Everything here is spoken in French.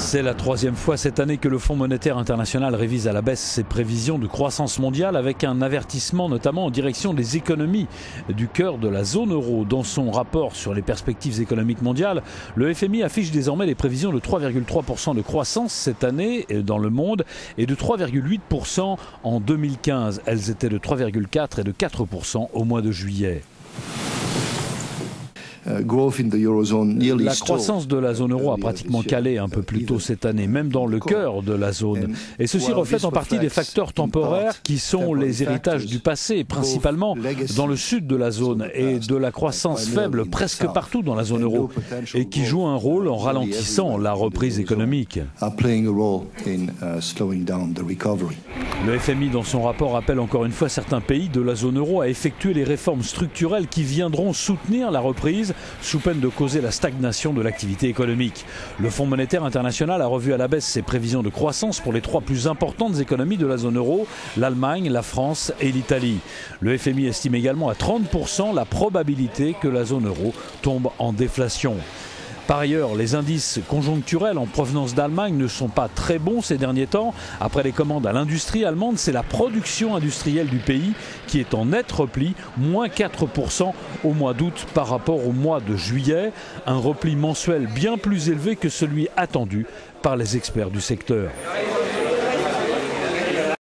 C'est la troisième fois cette année que le Fonds monétaire international révise à la baisse ses prévisions de croissance mondiale, avec un avertissement notamment en direction des économies du cœur de la zone euro. Dans son rapport sur les perspectives économiques mondiales, le FMI affiche désormais les prévisions de 3,3% de croissance cette année dans le monde et de 3,8% en 2015. Elles étaient de 3,4% et de 4% au mois de juillet. La croissance de la zone euro a pratiquement calé un peu plus tôt cette année, même dans le cœur de la zone. Et ceci reflète en partie des facteurs temporaires qui sont les héritages du passé, principalement dans le sud de la zone, et de la croissance faible presque partout dans la zone euro, et qui jouent un rôle en ralentissant la reprise économique. Le FMI, dans son rapport, appelle encore une fois certains pays de la zone euro à effectuer les réformes structurelles qui viendront soutenir la reprise, sous peine de causer la stagnation de l'activité économique. Le Fonds monétaire international a revu à la baisse ses prévisions de croissance pour les trois plus importantes économies de la zone euro, l'Allemagne, la France et l'Italie. Le FMI estime également à 30% la probabilité que la zone euro tombe en déflation. Par ailleurs, les indices conjoncturels en provenance d'Allemagne ne sont pas très bons ces derniers temps. Après les commandes à l'industrie allemande, c'est la production industrielle du pays qui est en net repli, moins 4% au mois d'août par rapport au mois de juillet. Un repli mensuel bien plus élevé que celui attendu par les experts du secteur.